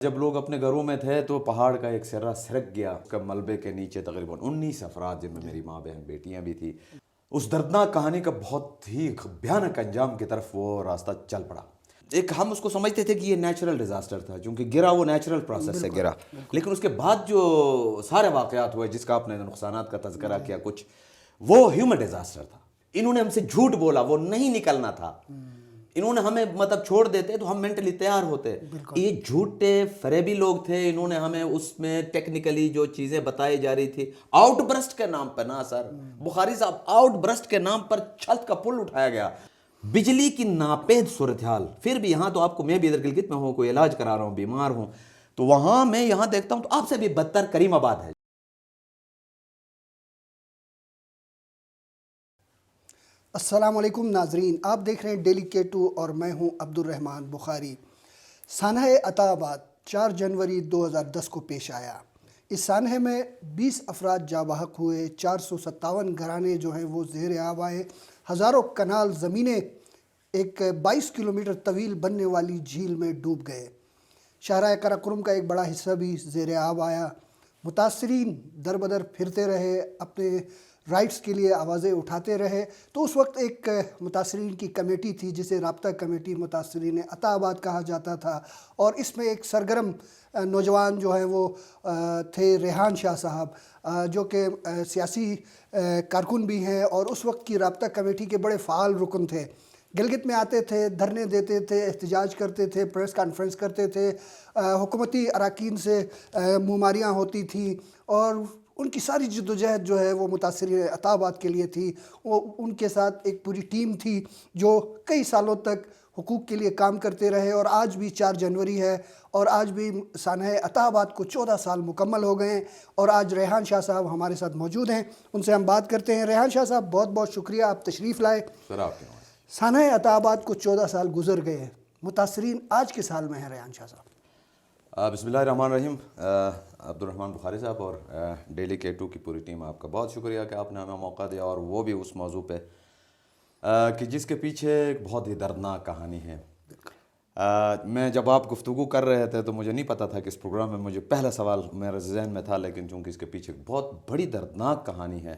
جب لوگ اپنے گھروں میں تھے تو پہاڑ کا ایک سرا سرک گیا. اس کا ملبے کے نیچے تقریباً 19 افراد جن میں میری ماں بہن بیٹیاں بھی تھیں. اس دردناک کہانی کا بہت ہی بھیانک انجام کی طرف وہ راستہ چل پڑا. ایک ہم اس کو سمجھتے تھے کہ یہ نیچرل ڈیزاسٹر تھا چونکہ گرا وہ نیچرل پروسیس سے گرا, لیکن اس کے بعد جو سارے واقعات ہوئے جس کا آپ نے نقصانات کا تذکرہ کیا کچھ, وہ ہیومن ڈیزاسٹر تھا. انہوں نے ہم سے جھوٹ بولا, وہ نہیں نکلنا تھا. انہوں نے ہمیں مطلب چھوڑ دیتے تو ہم مینٹلی تیار ہوتے. یہ جھوٹے فریبی لوگ تھے. انہوں نے ہمیں اس میں ٹیکنیکلی جو چیزیں بتائی جا رہی تھی آؤٹ برسٹ کے نام پر, نا سر بخاری صاحب, آؤٹ برسٹ کے نام پر چھت کا پل اٹھایا گیا, بجلی کی ناپید صورتحال. پھر بھی یہاں تو آپ کو, میں بھی ادھر گلگت میں ہوں, کوئی علاج کرا رہا ہوں, بیمار ہوں, تو وہاں میں یہاں دیکھتا ہوں تو آپ سے بھی بدتر کریم آباد ہے. السلام علیکم ناظرین, آپ دیکھ رہے ہیں ڈیلی K2 اور میں ہوں عبد الرحمن بخاری. سانحہ عطا آباد 4 جنوری 2010 کو پیش آیا. اس سانحے میں 20 افراد جاں بحق ہوئے, 457 گھرانے جو ہیں وہ زیر آب آئے, ہزاروں کنال زمینیں ایک 22 کلومیٹر طویل بننے والی جھیل میں ڈوب گئے. شاہراہ قراقرم کا ایک بڑا حصہ بھی زیر آب آیا. متاثرین در بدر پھرتے رہے, اپنے رائٹس کے لیے آوازیں اٹھاتے رہے. تو اس وقت ایک متاثرین کی کمیٹی تھی جسے رابطہ کمیٹی متاثرین عطا آباد کہا جاتا تھا, اور اس میں ایک سرگرم نوجوان جو ہیں وہ تھے ریحان شاہ صاحب, جو کہ سیاسی کارکن بھی ہیں اور اس وقت کی رابطہ کمیٹی کے بڑے فعال رکن تھے. گلگت میں آتے تھے, دھرنے دیتے تھے, احتجاج کرتے تھے, پریس کانفرنس کرتے تھے, حکومتی اراکین سے مماریاں ہوتی تھیں, اور ان کی ساری جدوجہد جو ہے وہ متاثرین عطا آباد کے لیے تھی. وہ ان کے ساتھ ایک پوری ٹیم تھی جو کئی سالوں تک حقوق کے لیے کام کرتے رہے. اور آج بھی 4 جنوری ہے اور آج بھی سانحہ عطا آباد کو 14 سال مکمل ہو گئے ہیں, اور آج ریحان شاہ صاحب ہمارے ساتھ موجود ہیں. ان سے ہم بات کرتے ہیں. ریحان شاہ صاحب, بہت بہت شکریہ, آپ تشریف لائے. سانحہ عطا آباد کو 14 سال گزر گئے ہیں, متاثرین آج کے سال میں ہیں ریحان شاہ صاحب. بسم اللہ الرحمن الرحیم. عبد الرحمن بخاری صاحب اور ڈیلی K2 کی پوری ٹیم, آپ کا بہت شکریہ کہ آپ نے ہمیں موقع دیا, اور وہ بھی اس موضوع پہ کہ جس کے پیچھے ایک بہت ہی دردناک کہانی ہے. میں جب آپ گفتگو کر رہے تھے تو مجھے نہیں پتا تھا کہ اس پروگرام میں مجھے پہلا سوال میرے ذہن میں تھا, لیکن چونکہ اس کے پیچھے بہت بڑی دردناک کہانی ہے,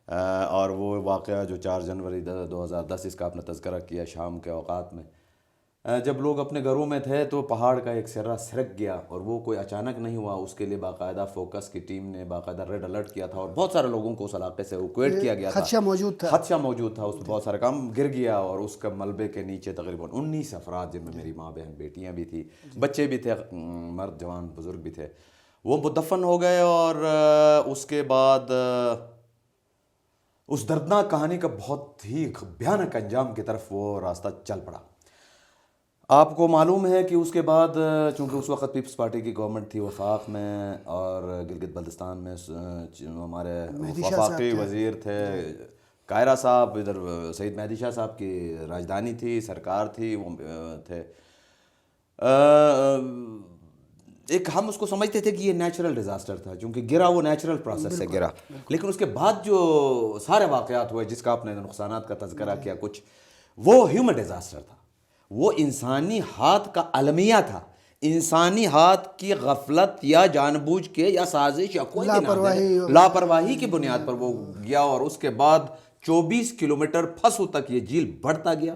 اور وہ واقعہ جو 4 جنوری 2010 اس کا آپ نے تذکرہ کیا شام کے اوقات میں, جب لوگ اپنے گھروں میں تھے تو پہاڑ کا ایک سرا سرک گیا, اور وہ کوئی اچانک نہیں ہوا. اس کے لیے باقاعدہ فوکس کی ٹیم نے باقاعدہ ریڈ الرٹ کیا تھا, اور بہت سارے لوگوں کو اس علاقے سے ایویکویٹ کیا گیا تھا. خدشہ موجود تھا, خدشہ موجود تھا, اس میں بہت سارا کام گر گیا, اور اس کا ملبے کے نیچے تقریباً 19 افراد جن میں میری ماں بہن بیٹیاں بھی تھیں, بچے بھی تھے, مرد جوان بزرگ بھی تھے, وہ مدفن ہو گئے. اور اس کے بعد اس دردناک کہانی کا بہت ہی بھیانک انجام کی طرف وہ راستہ چل پڑا. آپ کو معلوم ہے کہ اس کے بعد چونکہ اس وقت پیپلز پارٹی کی گورنمنٹ تھی وفاق میں, اور گلگت بلتستان میں ہمارے وفاقی وزیر تھے کائرہ صاحب, ادھر سعید مہدی شاہ صاحب کی راجدھانی تھی, سرکار تھی, وہ تھے. ایک ہم اس کو سمجھتے تھے کہ یہ نیچرل ڈیزاسٹر تھا چونکہ گرا وہ نیچرل پروسیس سے گرا, لیکن اس کے بعد جو سارے واقعات ہوئے جس کا آپ نے نقصانات کا تذکرہ کیا کچھ, وہ ہیومن ڈیزاسٹر تھا. وہ انسانی ہاتھ کا المیہ تھا, انسانی ہاتھ کی غفلت یا جان بوجھ کے یا سازش یا کوئی لاپرواہی کی بنیاد پر وہ گیا. اور اس کے بعد 24 کلومیٹر پھسو تک یہ جھیل بڑھتا گیا.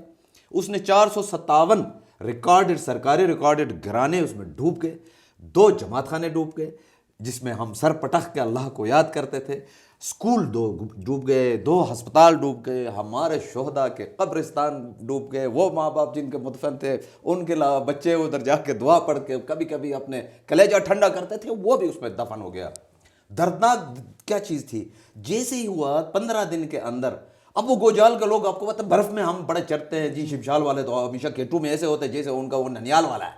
اس نے 457 ریکارڈڈ سرکاری ریکارڈڈ گھرانے اس میں ڈوب گئے, 2 جماعت خانے ڈوب گئے جس میں ہم سر پٹخ کے اللہ کو یاد کرتے تھے, اسکول 2 ڈوب گئے, 2 ہسپتال ڈوب گئے, ہمارے شہداء کے قبرستان ڈوب گئے, وہ ماں باپ جن کے مدفن تھے ان کے بچے ادھر جا کے دعا پڑھ کے کبھی کبھی اپنے کلیجہ ٹھنڈا کرتے تھے, وہ بھی اس میں دفن ہو گیا. دردناک کیا چیز تھی. جیسے ہی ہوا 15 دن کے اندر, اب وہ گوجال کے لوگ, آپ کو پتہ برف میں ہم بڑے چڑھتے ہیں جی, شمشال والے تو ہمیشہ K2 میں ایسے ہوتے ہیں جیسے ان کا وہ ننیال والا ہے.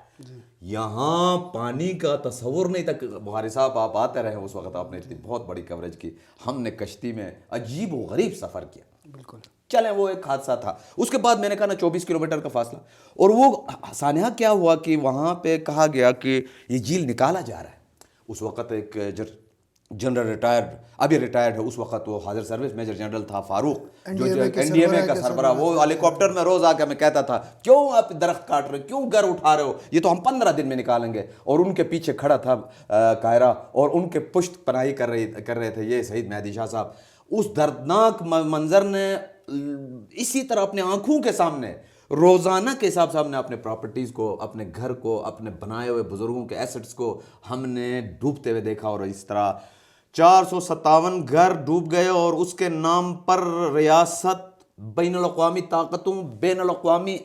یہاں پانی کا تصور نہیں تھا. بخاری صاحب آپ آتے رہے اس وقت, آپ نے اتنی بہت بڑی کوریج کی, ہم نے کشتی میں عجیب و غریب سفر کیا. بالکل چلیں وہ ایک حادثہ تھا. اس کے بعد میں نے کہا نا 24 کلومیٹر کا فاصلہ, اور وہ سانحہ کیا ہوا کہ وہاں پہ کہا گیا کہ یہ جھیل نکالا جا رہا ہے. اس وقت ایک जनरल रिटायर्ड, अभी रिटायर्ड है, उस वक्त वो हाजिर सर्विस मेजर जनरल था फारूक, जो NDMA के एनडीएमए का सरबराह, वो हेलीकॉप्टर में रोज आके हमें कहता था क्यों आप दरख्त काट रहे हो, क्यों घर उठा रहे हो, ये तो हम 15 दिन में निकालेंगे। और उनके पीछे खड़ा था कायरा, और उनके पुश्त पनाही कर रहे थे ये शहीद मेहदी शाह साहब। उस दर्दनाक मंजर ने इसी तरह अपने आंखों के सामने रोज़ाना के हिसाब से हमने अपने प्रॉपर्टीज़ को, अपने घर को, अपने बनाए हुए बुजुर्गों के एसेट्स को हमने डूबते हुए देखा। और इस तरह 457 घर डूब गए, और उसके नाम पर रियासत बैनुल-अक़वामी ताकतों, बैनुल-अक़वामी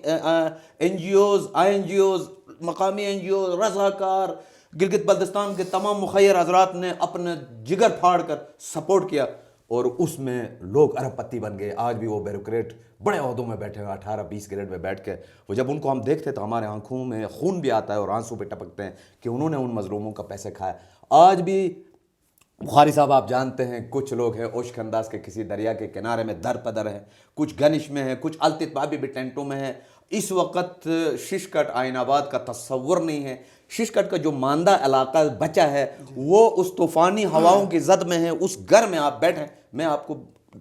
NGOs, INGOs, मकामी NGOs, रज़ाकार, गिलगित बल्तिस्तान के तमाम मुखय्यर हजरात ने अपने जिगर फाड़ कर सपोर्ट किया, और उसमें लोग अरबपति बन गए। आज भी वो ब्यूरोक्रेट बड़े ओहदों में बैठे हुए 18-20 ग्रेड में बैठ के, वो जब उनको हम देखते तो हमारे आंखों में खून भी आता है और आंसू पे टपकते हैं कि उन्होंने उन मजलूमों का पैसे खाया। आज भी बुखारी साहब आप जानते हैं, कुछ लोग हैं ओशख अंदाज के किसी दरिया के किनारे में दर पदर हैं, कुछ गनिश में हैं, कुछ अल्तितबाबी भी टेंटों में हैं। इस वक्त शिशकट आइनाबाद का तस्वुर नहीं है। शिशकट का जो मांदा इलाका बचा है वो उस तूफ़ानी हवाओं की जद में है। उस घर में आप बैठे, मैं आपको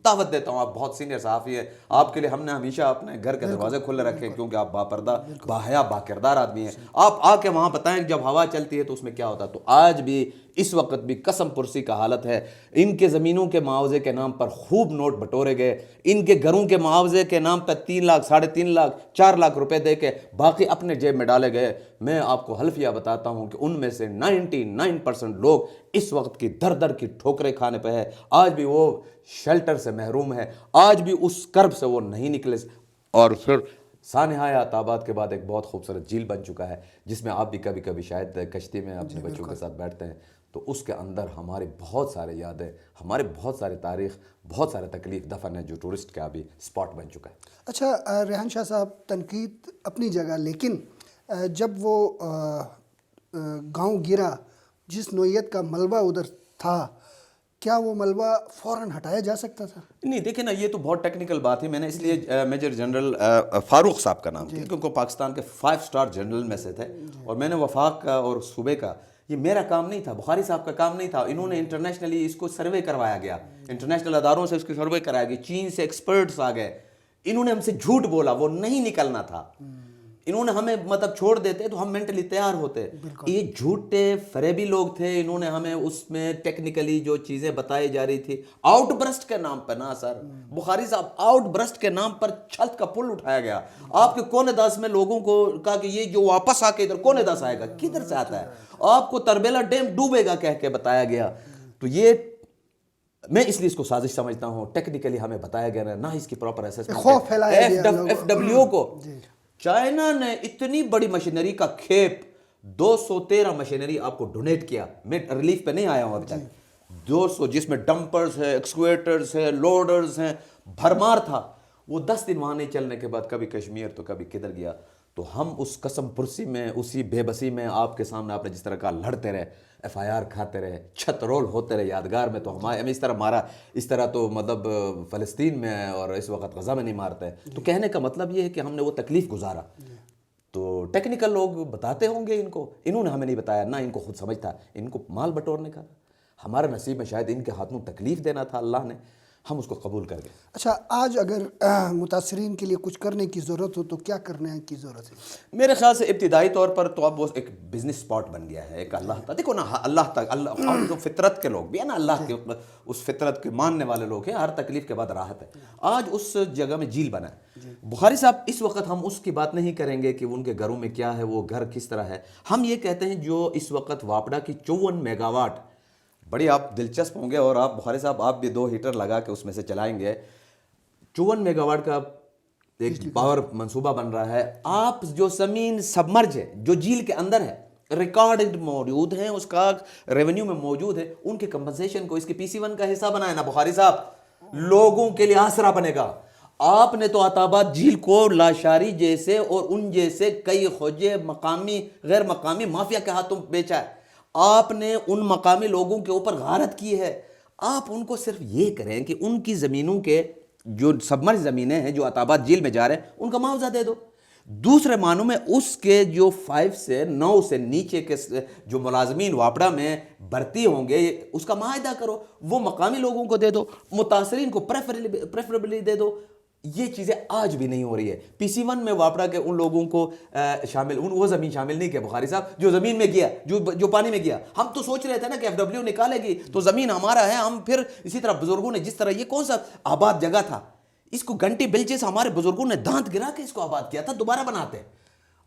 दावत देता हूँ, आप बहुत सीनियर सहाफ़ी है, आपके लिए हमने हमेशा अपने घर के दरवाजे खुले रखे, क्योंकि आप बापर्दा, बाहया, बाकिरदार आदमी हैं। आप आके वहाँ बताएं जब हवा चलती है तो उसमें क्या होता है। तो आज भी इस वक्त भी कसम पुरसी का हालत है। इनके ज़मीनों के मुआवजे के नाम पर खूब नोट बटोरे गए, इनके घरों के मुआवजे के नाम पर 3 लाख, 3.5 लाख, 4 लाख रुपए दे के बाकी अपने जेब में डाले गए। मैं आपको हल्फिया बताता हूँ कि उनमें से 99% लोग इस वक्त की दर दर की ठोकरें खाने पे है। आज भी वो शेल्टर से महरूम है, आज भी उस कर्ब से वो नहीं निकले। और फिर सानहाय अताबाद के बाद एक बहुत खूबसूरत झील बन चुका है, जिसमें आप भी कभी कभी शायद कश्ती में अपने बच्चों के साथ बैठते हैं, तो उसके अंदर हमारी बहुत सारे यादें, हमारे बहुत सारे तारीख़, बहुत सारे तकलीफ दफन है, जो टूरिस्ट का भी स्पॉट बन चुका है। अच्छा रेहान शाह साहब, तनकीद अपनी जगह, लेकिन जब वो गांव गिरा, जिस नोयत का मलबा उधर था, क्या वो मलबा फ़ौरन हटाया जा सकता था? नहीं, देखिए ना, ये तो बहुत टेक्निकल बात है। मैंने इसलिए मेजर जनरल फारूक साहब का नाम किया, क्योंकि पाकिस्तान के 5 स्टार जनरल में से थे, और मैंने वफाक का और सूबे का, ये मेरा काम नहीं था, बुखारी साहब का काम नहीं था। इन्होंने इंटरनेशनली इसको सर्वे करवाया गया, इंटरनेशनल अदारों से इसकी सर्वे कराया गया, चीन से एक्सपर्ट्स आ गए, इन्होंने हमसे झूठ बोला, वो नहीं निकलना था। इन्होंने हमें मतलब छोड़ देते तो हम मेंटली तैयार होते। ये झूठे फरेबी लोग थे, इन्होंने हमें उसमें टेक्निकली जो चीज़ें बताई जा रही थी आउटब्रस्ट के नाम पर ना सर, बुखारी साहब, आउटब्रस्ट के नाम पर छत का पुल उठाया गया। आपके कौने दास में लोगों को कहा कि ये जो वापस आके इधर कौने दास आएगा, किधर से आता है, आपको तरबेला डैम डूबेगा कह के बताया गया। तो ये मैं इसलिए इसको साजिश समझता हूँ। टेक्निकली हमें बताया गया ना इसकी प्रॉपर असेसमेंट। FWO को चाइना ने इतनी बड़ी मशीनरी का खेप 213 मशीनरी आपको डोनेट किया। मैं रिलीफ पे नहीं आया हूं अभी तक। 200, जिसमें डंपर्स है, एक्सक्वेटर्स है, लोडर्स हैं, भरमार था। वो 10 दिन वहां नहीं चलने के बाद कभी कश्मीर तो कभी किधर गया। तो हम उस कसम पुरसी में, उसी बेबसी में आपके सामने आपने जिस तरह का लड़ते रहे, FIR खाते रहे, छत रोल होते रहे यादगार में, तो हमें इस तरह मारा, इस तरह तो मतलब फ़लस्तीन में और इस वक्त गज़ा में नहीं मारते। तो कहने का मतलब ये है कि हमने वो तकलीफ़ गुजारा। तो टेक्निकल लोग बताते होंगे इनको, इन्होंने हमें नहीं बताया, ना इनको खुद समझ था, इनको माल बटोरने का था। हमारे नसीब में शायद इनके हाथों तकलीफ़ देना था अल्लाह ने, हम उसको कबूल कर गए। अच्छा, आज अगर मुतासरीन के लिए कुछ करने की ज़रूरत हो तो क्या करने की ज़रूरत है? मेरे ख्याल से इब्तिदाई तौर पर तो अब वो एक बिजनेस स्पॉट बन गया है। एक अल्लाह तक देखो ना, अल्लाह तक, अल्लाह जो फितरत के लोग भी है ना, अल्लाह के उस फितरत के मानने वाले लोग हैं, हर तकलीफ के बाद राहत है। आज उस जगह में झील बना है। बुखारी साहब, इस वक्त हम उसकी बात नहीं करेंगे कि उनके घरों में क्या है, वो घर किस तरह है। हम ये कहते हैं जो इस वक्त वापडा की 54 मेगावाट, बड़ी आप दिलचस्प होंगे, और आप बुखारी साहब आप भी 2 हीटर लगा के उसमें से चलाएंगे। 54 मेगावाट का एक पावर मंसूबा बन रहा है। आप जो ज़मीन सबमर्ज है, जो झील के अंदर है, रिकॉर्ड मौजूद है, उसका रेवेन्यू में मौजूद है, उनके कंपनसेशन को इसके PC1 का हिस्सा बनाए ना बुखारी साहब, लोगों के लिए आसरा बनेगा। आपने तो अताबाद झील को लाशारी जैसे और उन जैसे कई खोजे मकामी गैर मकामी माफिया के हाथों बेचा है। आपने उन मकामी लोगों के ऊपर गारत की है। आप उनको सिर्फ ये करें कि उनकी ज़मीनों के जो सबमर्ज ज़मीनें हैं जो अताबाद झील में जा रहे हैं, उनका मुआवजा दे दो। दूसरे मानों में उसके जो 5 से 9 से नीचे के जो मुलाजमीन वापड़ा में भर्ती होंगे उसका माहिदा करो, वो मकामी लोगों को दे दो, मुतासरीन को प्रेफरेबली दे दो। ये चीज़ें आज भी नहीं हो रही है। PC1 में वापड़ा के उन लोगों को शामिल, वो ज़मीन शामिल नहीं किया बुखारी साहब जो ज़मीन में गया, जो पानी में गया। हम तो सोच रहे थे ना कि FW निकालेगी तो ज़मीन हमारा है, हम फिर इसी तरह बुजुर्गों ने जिस तरह, ये कौन सा आबाद जगह था, इसको घंटी बिल्चे से हमारे बुजुर्गों ने दांत गिरा के इसको आबाद किया था, दोबारा बनाते।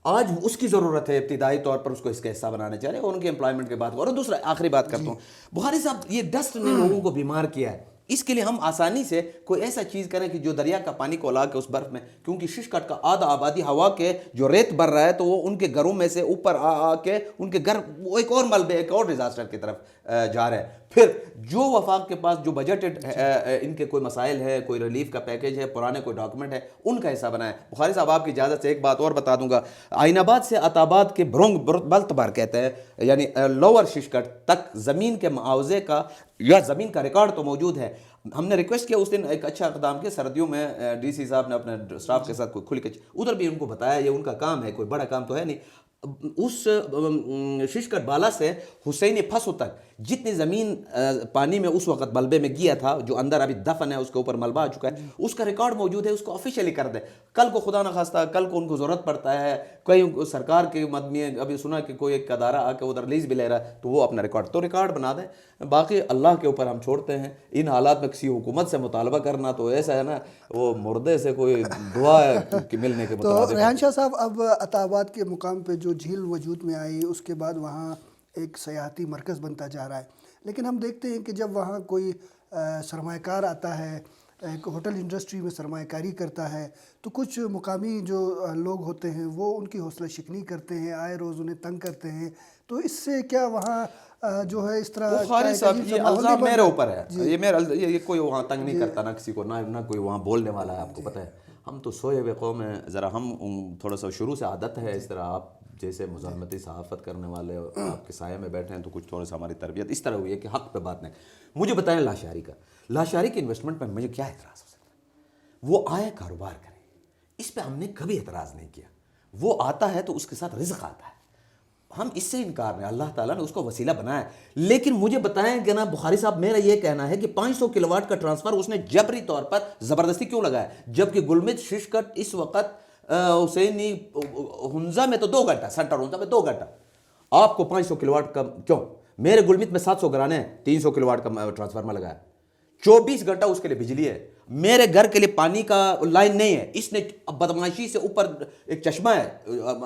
आज उसकी ज़रूरत है इब्तिदाई तौर पर उसको इसका हिस्सा बनाने चाहिए और उनके एम्प्लॉयमेंट की बात करो। और दूसरा आखिरी बात करता हूँ, बुखारी साहब ये डस्ट ने लोगों को बीमार किया है। इसके लिए हम आसानी से कोई ऐसा चीज़ करें कि जो दरिया का पानी को ला के उस बर्फ़ में, क्योंकि शिशकट का आधा आबादी हवा के जो रेत भर रहा है तो वो उनके घरों में से ऊपर आ के उनके घर वो एक और मलबे, एक और डिज़ास्टर की तरफ जा रहे हैं। फिर जो वफाक के पास जो बजटेड इनके कोई मसाइल है, कोई रिलीफ का पैकेज है, पुराने कोई डॉक्यूमेंट है, उनका हिस्सा बनाए। बुखारी साहब आपकी इजाज़त से एक बात और बता दूंगा, आइनाबाद से अताबाद के ब्रोंग बल्तबार कहते हैं यानी लोअर शिशकट तक ज़मीन के मुआवजे का या ज़मीन का रिकॉर्ड तो मौजूद है। हमने रिक्वेस्ट किया उस दिन एक अच्छा इक़दाम के, सर्दियों में DC साहब ने अपने स्टाफ के साथ खुल के उधर भी उनको बताया ये उनका काम है, कोई बड़ा काम तो है नहीं। उस शिशकट बाला से हुसैनी फसो तक जितनी ज़मीन पानी में उस वक्त मलबे में गिया था, जो अंदर अभी दफन है, उसके ऊपर मलबा आ चुका है, उसका रिकॉर्ड मौजूद है, उसको ऑफिशियली कर दे। कल को खुदा न खास्ता कल को उनको ज़रूरत पड़ता है, कहीं सरकार के मद में अभी सुना कि कोई एक अदारा आके उधर लीज भी ले रहा है, तो वो अपना रिकॉर्ड बना दें। बाकी अल्लाह के ऊपर हम छोड़ते हैं। इन हालात में किसी हुकूमत से मुतालबा करना तो ऐसा है ना, वो मुर्दे से कोई दुआ मिलने के तो रेहान शाह साहब, अब अताबाद के मुकाम पे जो झील वजूद में आई उसके बाद वहाँ एक सयाहती मरकज़ बनता जा रहा है, लेकिन हम देखते हैं कि जब वहाँ कोई सरमायाकार आता है, एक होटल इंडस्ट्री में सरमायाकारी करता है, तो कुछ मुकामी जो लोग होते हैं वो उनकी हौसला शिकनी करते हैं, आए रोज़ उन्हें तंग करते हैं। तो इससे क्या वहाँ जो है इस तरह बुखारी साहब ये अल्ज़ाम मेरे ऊपर है, ये कोई वहाँ तंग नहीं करता ना किसी को, ना कोई वहाँ बोलने वाला है। आपको पता है हम तो सोए हुए कौम है, ज़रा हम थोड़ा सा शुरू से आदत है इस तरह, आप जैसे मुज़ाहमती सहाफ़त करने वाले आपके साये में बैठे हैं तो कुछ थोड़ा सा हमारी तरबियत इस तरह हुई है कि हक़ पे बात नहीं। मुझे बताएं लाशारी के इन्वेस्टमेंट पर मुझे क्या एतराज़ हो सकता है? वो आए कारोबार करें, इस पर हमने कभी एतराज़ नहीं किया। वो आता है तो उसके साथ रिज़्क़ आता है, हम इससे इनकार नहीं, अल्लाह ताला ने उसको वसीला बनाया। लेकिन मुझे बताएं कि ना बुखारी साहब, मेरा ये कहना है कि 500 किलोवाट का ट्रांसफ़र उसने जबरी तौर पर ज़बरदस्ती क्यों लगाया, जबकि गुलमित शिशकट इस वक्त हुसैनी हुंजा में तो 2 घंटा, सेंटर हुंजा में 2 घंटा, आपको 500 किलोवाट का क्यों? मेरे गुलमित में 700 घराने हैं, 300 किलोवाट का ट्रांसफार्मर लगाया, 24 घंटा उसके लिए बिजली है। मेरे घर के लिए पानी का लाइन नहीं है, इसने बदमाशी से ऊपर एक चश्मा है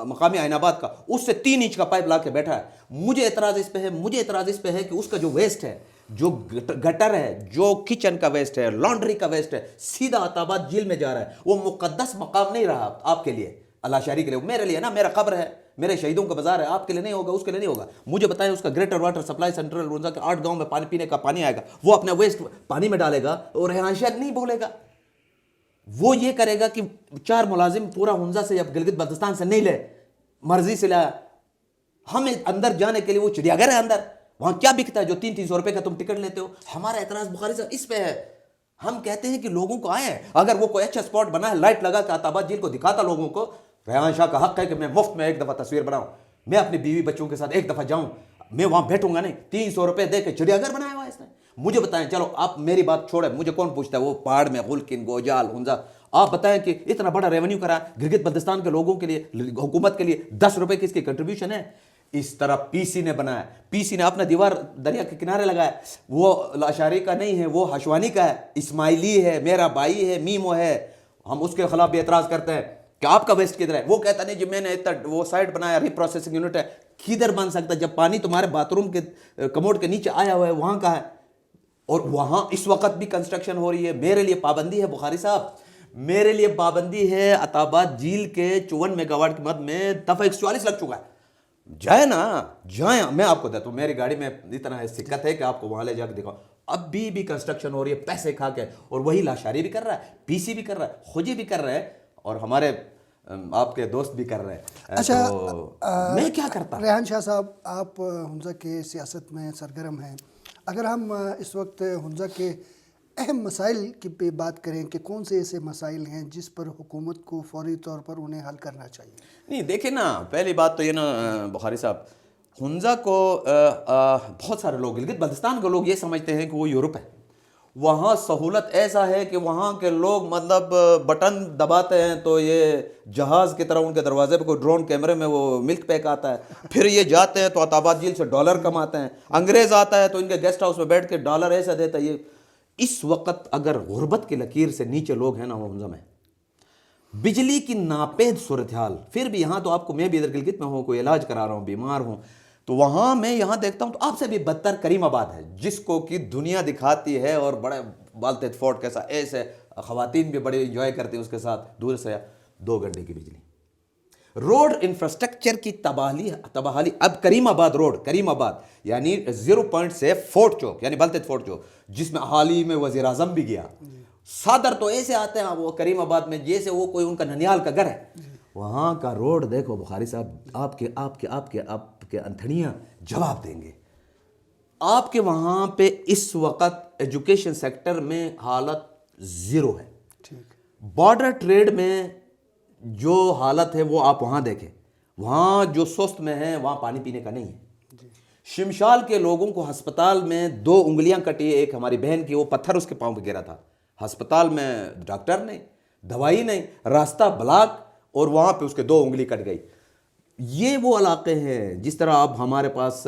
मकामी आइनाबाद का, उससे 3 इंच का पाइप ला के बैठा है। मुझे एतराज़ इस पे है कि उसका जो वेस्ट है, जो गटर है, जो किचन का वेस्ट है, लॉन्ड्री का वेस्ट है, सीधा अताबाद झील में जा रहा है। वो मुकद्दस मकाम नहीं रहा आपके लिए, अलाशारी के लिए, मेरे लिए ना, मेरा कब्र है, मेरे शहीदों का बाजार है, आपके लिए नहीं होगा, उसके लिए नहीं होगा। मुझे बताएं उसका ग्रेटर वाटर सप्लाई सेंट्रल रुंजा के 8 गांव में पानी पीने का पानी आएगा, वो अपना वेस्ट पानी में डालेगा और रेहान शाह नहीं बोलेगा। वो ये करेगा कि 4 मुलाजिम पूरा हुंजा से या गिलगित बल्तिस्तान से नहीं ले, मर्जी से लाया। हमें अंदर जाने के लिए वो चिड़ियाघर है अंदर, वहां क्या बिकता है जो 300 रुपए का तुम टिकट लेते हो? हमारा एतराज बुखारी साहब इस पे है। हम कहते हैं कि लोगों को आए, अगर वो कोई अच्छा स्पॉट बना है, लाइट लगा के अताबाद झील को दिखाता लोगों को, रेहान शाह का हक है कि मैं मुफ्त में एक दफ़ा तस्वीर बनाऊं, मैं अपनी बीवी बच्चों के साथ एक दफ़ा जाऊं, मैं वहां बैठूंगा नहीं। 300 रुपए दे के चिड़ियाघर बनाया हुआ इसने। मुझे बताएं, चलो आप मेरी बात छोड़े, मुझे कौन पूछता है वो पहाड़ में गुलकिन गोजाल हुंजा, आप बताएं कि इतना बड़ा रेवेन्यू करा गिलगित बल्तिस्तान के लोगों के लिए, हुकूमत के लिए 10 रुपए की इसकी कंट्रीब्यूशन है। इस तरह PC ने बनाया, PC ने अपना दीवार दरिया के किनारे लगाया, वो लाशारी का नहीं है, वो हशवानी का है, इस्माइली है, मेरा भाई है, मीमो है। हम उसके खिलाफ भी एतराज़ करते हैं कि आपका वेस्ट किधर है? वो कहता नहीं जी मैंने इतना वो साइड बनाया, रिप्रोसेसिंग यूनिट है। किधर बन सकता जब पानी तुम्हारे बाथरूम के कमोड के नीचे आया हुआ है, वहाँ का है, और वहाँ इस वक्त भी कंस्ट्रक्शन हो रही है। मेरे लिए पाबंदी है बुखारी साहब, मेरे लिए पाबंदी है। अताबाद झील के 54 मेगावाट की मद में दफ़ा 144 लग चुका है। जाए ना, जाए, मैं आपको देता हूँ, मेरी गाड़ी में इतना है सिक्कत है कि आपको वहाँ ले जाकर दिखाओ। अभी भी कंस्ट्रक्शन हो रही है पैसे खा के, और वही लाशारी भी कर रहा है, PC भी कर रहा है, खुजी भी कर रहा है, और हमारे आपके दोस्त भी कर रहे हैं। अच्छा, तो मैं क्या करता? रेहान शाह साहब, आप हुंजा के सियासत में सरगर्म हैं। अगर हम इस वक्त हुंजा के اہم مسائل کی پہ بات کریں کہ کون سے ایسے مسائل ہیں جس پر حکومت کو فوری طور پر انہیں حل کرنا چاہیے؟ نہیں دیکھیں نا، پہلی بات تو یہ نا بخاری صاحب، ہنزا کو بہت سارے لوگ، گلگت بلتستان کے لوگ یہ سمجھتے ہیں کہ وہ یورپ ہے. وہاں سہولت ایسا ہے کہ وہاں کے لوگ مطلب بٹن دباتے ہیں تو یہ جہاز کی طرح ان کے دروازے پہ کوئی ڈرون کیمرے میں وہ ملک پیک آتا ہے. پھر یہ جاتے ہیں تو عطاباد جھیل سے ڈالر کماتے ہیں. انگریز آتا ہے تو ان کے گیسٹ ہاؤس میں بیٹھ کے ڈالر ایسا دیتا ہے. یہ اس وقت اگر غربت کی لکیر سے نیچے لوگ ہیں نا وہ ہنزا میں، بجلی کی ناپید صورتحال. پھر بھی یہاں تو آپ کو، میں بھی ادھر گلگت میں ہوں، کوئی علاج کرا رہا ہوں، بیمار ہوں، تو وہاں میں یہاں دیکھتا ہوں تو آپ سے بھی بدتر کریم آباد ہے، جس کو کہ دنیا دکھاتی ہے اور بڑے بالتے فورٹ کیسا ایسے خواتین بھی بڑے انجوائے کرتی ہیں اس کے ساتھ. دور سے 2 گھنٹے کی بجلی. روڈ انفراسٹرکچر کی تباہلی. اب کریم آباد روڈ، کریم آباد یعنی 0 پوائنٹ سے فورٹ چوک یعنی بلتے فورٹ چوک، جس میں حال ہی میں وزیر اعظم بھی گیا. صدر تو ایسے آتے ہیں وہ کریم آباد میں جیسے وہ کوئی ان کا ننیال کا گھر ہے. وہاں کا روڈ دیکھو بخاری صاحب، آپ کے انتھڑیاں جواب دیں گے. آپ کے وہاں پہ اس وقت ایجوکیشن سیکٹر میں حالت 0 ہے. بارڈر ٹریڈ میں جو حالت ہے وہ آپ وہاں دیکھیں. وہاں جو سست میں ہے وہاں پانی پینے کا نہیں ہے. شمشال کے لوگوں کو ہسپتال میں 2 انگلیاں کٹی. ایک ہماری بہن کی، وہ پتھر اس کے پاؤں پہ گرا تھا. ہسپتال میں ڈاکٹر نہیں، دوائی نہیں، راستہ بلاک، اور وہاں پہ اس کے 2 انگلی کٹ گئی. یہ وہ علاقے ہیں جس طرح اب ہمارے پاس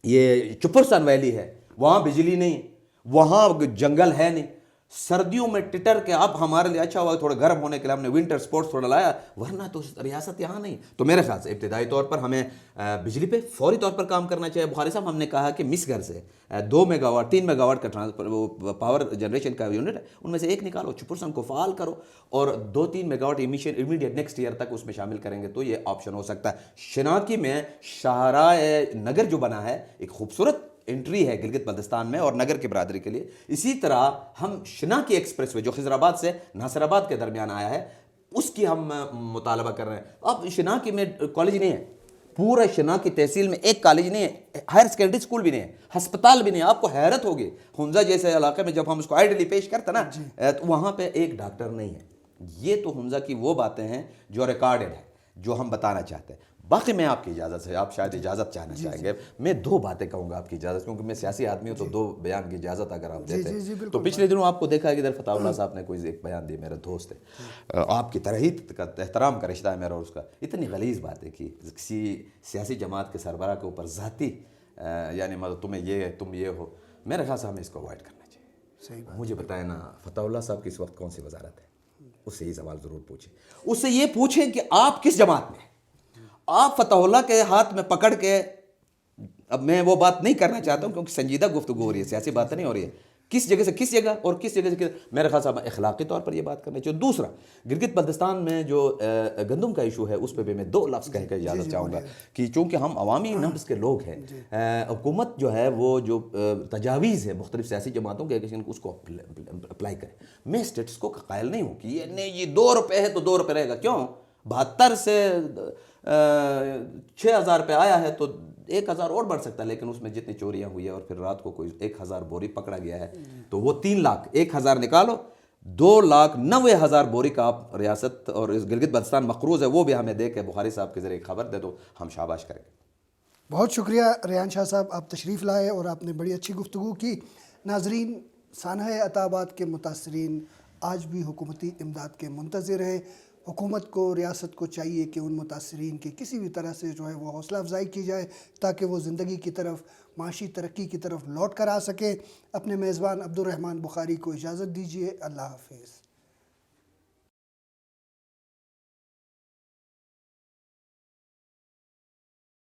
یہ چپرسن ویلی ہے، وہاں بجلی نہیں، وہاں جنگل ہے نہیں. سردیوں میں ٹٹر کے، اب ہمارے لیے اچھا ہوا تھوڑے گرم ہونے کے لیے ہم نے ونٹر سپورٹس تھوڑا لایا، ورنہ تو ریاست یہاں نہیں. تو میرے خیال سے ابتدائی طور پر ہمیں بجلی پہ فوری طور پر کام کرنا چاہیے. بخاری صاحب، ہم نے کہا کہ مس گھر سے 2 میگا واٹ 3 میگا واٹ کا پاور جنریشن کا یونٹ ہے، ان میں سے ایک نکالو، چپرسن کو فعال کرو، اور 2-3 megawatt immediate next year تک اس میں شامل کریں گے تو یہ آپشن ہو سکتا ہے. شناکی میں شاہراہ نگر جو بنا ہے، ایک خوبصورت انٹری ہے گلگت بلتستان میں اور نگر کی برادری کے لیے. اسی طرح ہم شناکی ایکسپریس وے جو خضر آباد سے ناصر آباد کے درمیان آیا ہے، اس کی ہم مطالبہ کر رہے ہیں. اب شناکی میں کالج نہیں ہے، پورا شناکی تحصیل میں ایک کالج نہیں ہے، ہائر سیکنڈری اسکول بھی نہیں ہے، ہسپتال بھی نہیں ہے. آپ کو حیرت ہوگی، ہنزا جیسے علاقے میں جب ہم اس کو آئیڈلی پیش کرتے نا تو وہاں پہ ایک ڈاکٹر نہیں ہے. یہ تو ہنزا کی وہ باتیں ہیں جو ریکارڈڈ ہے، جو ہم بتانا چاہتے ہیں. باقی میں آپ کی اجازت سے، آپ شاید اجازت چاہنا چاہیں گے، میں 2 باتیں کہوں گا آپ کی اجازت، کیونکہ میں سیاسی آدمی ہوں تو 2 بیان کی اجازت اگر آپ دیتے ہیں تو. پچھلے دنوں آپ کو دیکھا کہ ادھر فتح اللہ صاحب نے کوئی ایک بیان دیا، میرا دوست ہے، آپ کی طرح ہی احترام کا رشتہ ہے میرا اور اس کا. اتنی غلیظ باتیں کی کسی سیاسی جماعت کے سربراہ کے اوپر ذاتی، یعنی مطلب تمہیں یہ، تم یہ ہو. میرے خیال سے ہمیں اس کو اوائڈ کرنا چاہیے. مجھے بتائیں نا، فتح اللہ صاحب کی اس وقت کون سی وزارت ہے؟ اس سے یہ سوال ضرور پوچھیں. اس سے یہ پوچھیں کہ آپ کس جماعت میں ہیں. آپ فتح اللہ کے ہاتھ میں پکڑ کے، اب میں وہ بات نہیں کرنا چاہتا ہوں کیونکہ سنجیدہ گفتگو ہو رہی ہے، سیاسی باتیں نہیں ہو رہی ہے، کس جگہ سے کس جگہ اور کس جگہ سے میرے خیال سے اخلاقی طور پر یہ بات کرنا چاہیے. دوسرا، گلگت بلتستان میں جو گندم کا ایشو ہے اس پہ بھی میں 2 لفظ کہہ کے اجازت چاہوں گا کہ چونکہ ہم عوامی نبض کے لوگ ہیں، حکومت جو ہے وہ جو تجاویز ہے مختلف سیاسی جماعتوں کے اس کو اپلائی کرے. میں اسٹیٹس کو قائل نہیں ہوں کہ یہ نہیں، یہ 2 روپے ہے تو 2 روپے رہے گا. کیوں 72 سے 6000 پہ آیا ہے تو 1000 اور بڑھ سکتا ہے، لیکن اس میں جتنی چوریاں ہوئی ہیں اور پھر رات کو کوئی 1000 بوری پکڑا گیا ہے تو وہ 3 لاکھ، 1000 نکالو 2,90,000 بوری کا آپ ریاست اور گلگت بلتستان مقروض ہے، وہ بھی ہمیں دے کے بخاری صاحب کے ذریعے خبر دے دو، ہم شاباش کریں گے. بہت شکریہ ریحان شاہ صاحب، آپ تشریف لائے اور آپ نے بڑی اچھی گفتگو کی. ناظرین، سانحہ عطا آباد کے متاثرین آج بھی حکومتی امداد کے منتظر ہیں. حکومت کو، ریاست کو چاہیے کہ ان متاثرین کی کسی بھی طرح سے جو ہے وہ حوصلہ افزائی کی جائے تاکہ وہ زندگی کی طرف، معاشی ترقی کی طرف لوٹ کر آ سکیں. اپنے میزبان عبدالرحمن بخاری کو اجازت دیجیے. اللہ حافظ.